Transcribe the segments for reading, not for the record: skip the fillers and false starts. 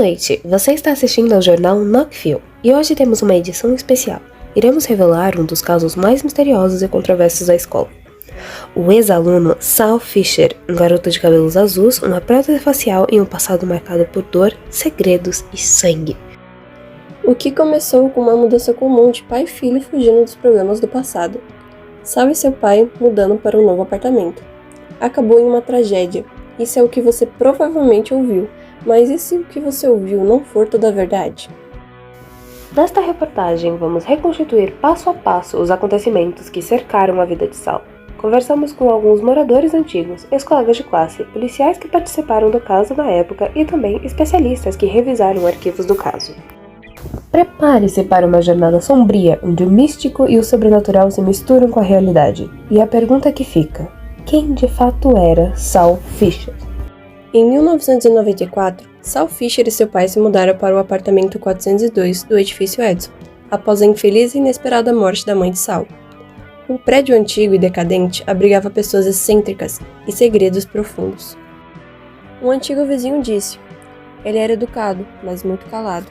noite, você está assistindo ao jornal Knoxville e hoje temos uma edição especial. Iremos revelar um dos casos mais misteriosos e controversos da escola. O ex-aluno Sal Fisher, um garoto de cabelos azuis, uma prótese facial e um passado marcado por dor, segredos e sangue. O que começou com uma mudança comum de pai e filho fugindo dos problemas do passado. Sal e seu pai mudando para um novo apartamento. Acabou em uma tragédia. Isso é o que você provavelmente ouviu, mas e se o que você ouviu não for toda a verdade? Nesta reportagem, vamos reconstituir passo a passo os acontecimentos que cercaram a vida de Sal. Conversamos com alguns moradores antigos, ex-colegas de classe, policiais que participaram do caso na época e também especialistas que revisaram arquivos do caso. Prepare-se para uma jornada sombria, onde o místico e o sobrenatural se misturam com a realidade. E a pergunta que fica: quem de fato era Sal Fisher? Em 1994, Sal Fisher e seu pai se mudaram para o apartamento 402 do edifício Edison, após a infeliz e inesperada morte da mãe de Sal. O prédio antigo e decadente abrigava pessoas excêntricas e segredos profundos. Um antigo vizinho disse: ele era educado, mas muito calado.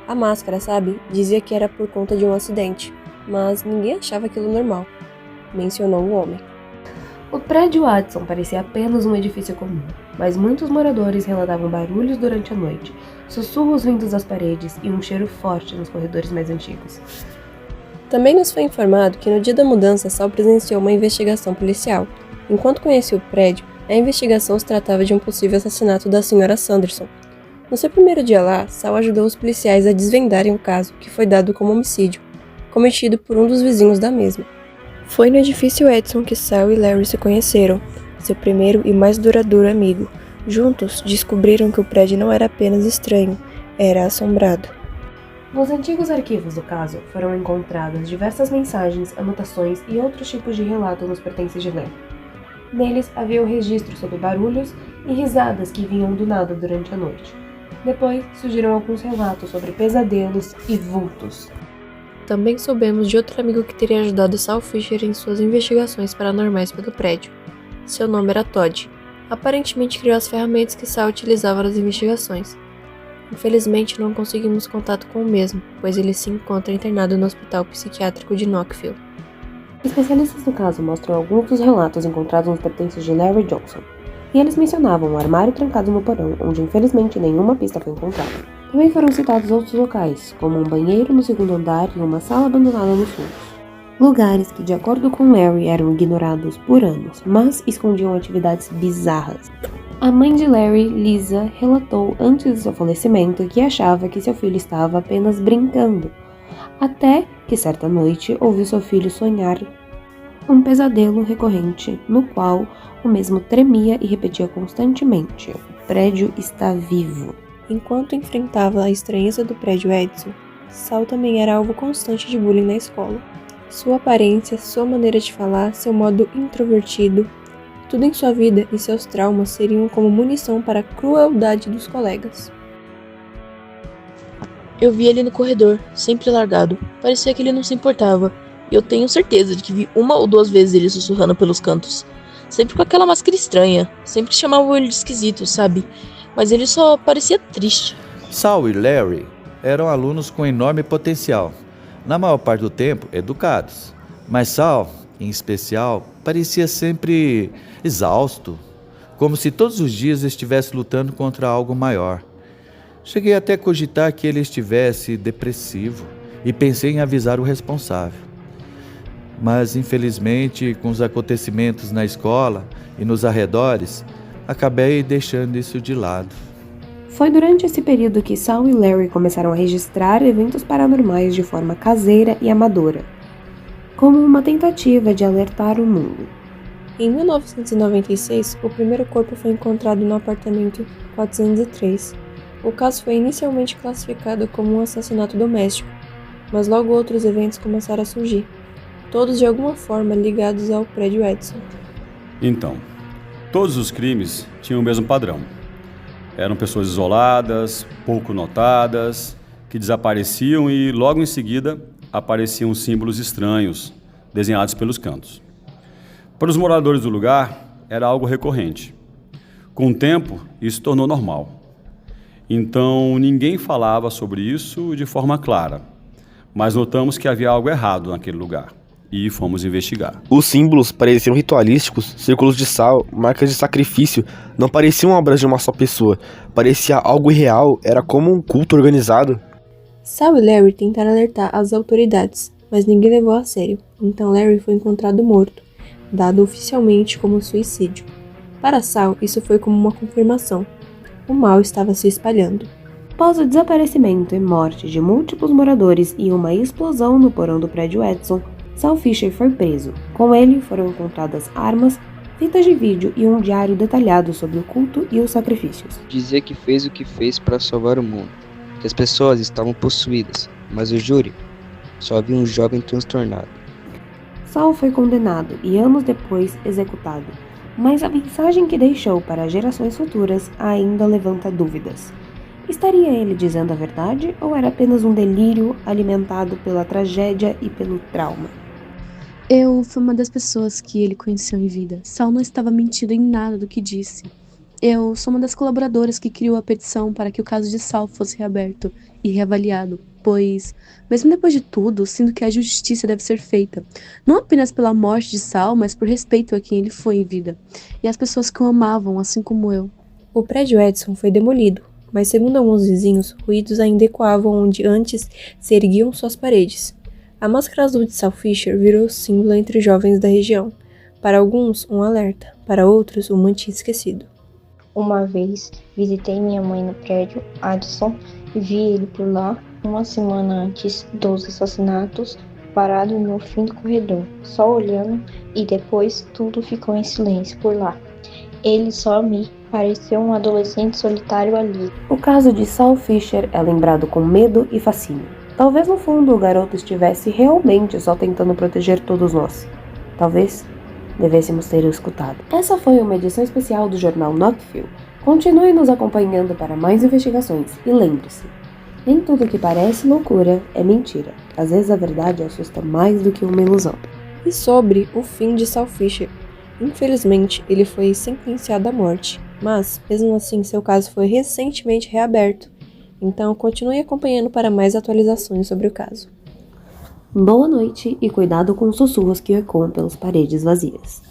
A máscara, sabe, dizia que era por conta de um acidente, mas ninguém achava aquilo normal, mencionou o homem. O prédio Addison parecia apenas um edifício comum, mas muitos moradores relatavam barulhos durante a noite, sussurros vindos das paredes e um cheiro forte nos corredores mais antigos. Também nos foi informado que no dia da mudança Sal presenciou uma investigação policial. Enquanto conhecia o prédio, a investigação se tratava de um possível assassinato da senhora Sanderson. No seu primeiro dia lá, Sal ajudou os policiais a desvendarem o caso, que foi dado como homicídio, cometido por um dos vizinhos da mesma. Foi no edifício Edison que Sal e Larry se conheceram, seu primeiro e mais duradouro amigo. Juntos, descobriram que o prédio não era apenas estranho, era assombrado. Nos antigos arquivos do caso, foram encontradas diversas mensagens, anotações e outros tipos de relatos nos pertences de Larry. Neles havia o registro sobre barulhos e risadas que vinham do nada durante a noite. Depois, surgiram alguns relatos sobre pesadelos e vultos. Também soubemos de outro amigo que teria ajudado Sal Fisher em suas investigações paranormais pelo prédio. Seu nome era Todd. Aparentemente criou as ferramentas que Sal utilizava nas investigações. Infelizmente, não conseguimos contato com o mesmo, pois ele se encontra internado no Hospital Psiquiátrico de Knoxville. Especialistas do caso mostram alguns dos relatos encontrados nos pertences de Larry Johnson. E eles mencionavam um armário trancado no porão, onde infelizmente nenhuma pista foi encontrada. Também foram citados outros locais, como um banheiro no segundo andar e uma sala abandonada nos fundos. Lugares que, de acordo com Larry, eram ignorados por anos, mas escondiam atividades bizarras. A mãe de Larry, Lisa, relatou antes do seu falecimento que achava que seu filho estava apenas brincando, até que certa noite ouviu seu filho sonhar um pesadelo recorrente, no qual o mesmo tremia e repetia constantemente: o prédio está vivo. Enquanto enfrentava a estranheza do prédio Edison, Sal também era alvo constante de bullying na escola. Sua aparência, sua maneira de falar, seu modo introvertido, tudo em sua vida e seus traumas seriam como munição para a crueldade dos colegas. Eu vi ele no corredor, sempre largado. Parecia que ele não se importava. E eu tenho certeza de que vi uma ou duas vezes ele sussurrando pelos cantos. Sempre com aquela máscara estranha. Sempre chamavam ele de esquisito, sabe? Mas ele só parecia triste. Sal e Larry eram alunos com enorme potencial. Na maior parte do tempo, educados. Mas Sal, em especial, parecia sempre exausto. Como se todos os dias estivesse lutando contra algo maior. Cheguei até a cogitar que ele estivesse depressivo e pensei em avisar o responsável. Mas, infelizmente, com os acontecimentos na escola e nos arredores, acabei deixando isso de lado. Foi durante esse período que Sal e Larry começaram a registrar eventos paranormais de forma caseira e amadora, como uma tentativa de alertar o mundo. Em 1996, o primeiro corpo foi encontrado no apartamento 403. O caso foi inicialmente classificado como um assassinato doméstico, mas logo outros eventos começaram a surgir, todos de alguma forma ligados ao prédio Edison. Então, todos os crimes tinham o mesmo padrão. Eram pessoas isoladas, pouco notadas, que desapareciam e logo em seguida apareciam símbolos estranhos, desenhados pelos cantos. Para os moradores do lugar, era algo recorrente. Com o tempo, isso se tornou normal. Então, ninguém falava sobre isso de forma clara, mas notamos que havia algo errado naquele lugar e fomos investigar. Os símbolos pareciam ritualísticos, círculos de sal, marcas de sacrifício, não pareciam obras de uma só pessoa, parecia algo irreal, era como um culto organizado. Sal e Larry tentaram alertar as autoridades, mas ninguém levou a sério, então Larry foi encontrado morto, dado oficialmente como suicídio. Para Sal, isso foi como uma confirmação. O mal estava se espalhando. Após o desaparecimento e morte de múltiplos moradores e uma explosão no porão do prédio Edson, Sal Fisher foi preso. Com ele foram encontradas armas, fitas de vídeo e um diário detalhado sobre o culto e os sacrifícios. Dizia que fez o que fez para salvar o mundo, que as pessoas estavam possuídas, mas o júri só havia um jovem transtornado. Sal foi condenado e anos depois executado, mas a mensagem que deixou para gerações futuras ainda levanta dúvidas. Estaria ele dizendo a verdade ou era apenas um delírio alimentado pela tragédia e pelo trauma? Eu fui uma das pessoas que ele conheceu em vida. Sal não estava mentindo em nada do que disse. Eu sou uma das colaboradoras que criou a petição para que o caso de Sal fosse reaberto e reavaliado, pois, mesmo depois de tudo, sinto que a justiça deve ser feita, não apenas pela morte de Sal, mas por respeito a quem ele foi em vida, e às pessoas que o amavam, assim como eu. O prédio Edson foi demolido, mas segundo alguns vizinhos, ruídos ainda ecoavam onde antes se erguiam suas paredes. A máscara azul de Sal Fisher virou símbolo entre jovens da região. Para alguns, um alerta, para outros, um mantinha esquecido. Uma vez, visitei minha mãe no prédio Addison e vi ele por lá, uma semana antes dos assassinatos, parado no fim do corredor, só olhando, e depois tudo ficou em silêncio por lá. Ele só me pareceu um adolescente solitário ali. O caso de Sal Fisher é lembrado com medo e fascínio. Talvez no fundo o garoto estivesse realmente só tentando proteger todos nós. Talvez devêssemos ter o escutado. Essa foi uma edição especial do jornal Knoxville. Continue nos acompanhando para mais investigações e lembre-se, nem tudo que parece loucura é mentira. Às vezes a verdade assusta mais do que uma ilusão. E sobre o fim de Sal Fisher. Infelizmente, ele foi sentenciado à morte, mas, mesmo assim, seu caso foi recentemente reaberto. Então, continue acompanhando para mais atualizações sobre o caso. Boa noite e cuidado com os sussurros que ecoam pelas paredes vazias.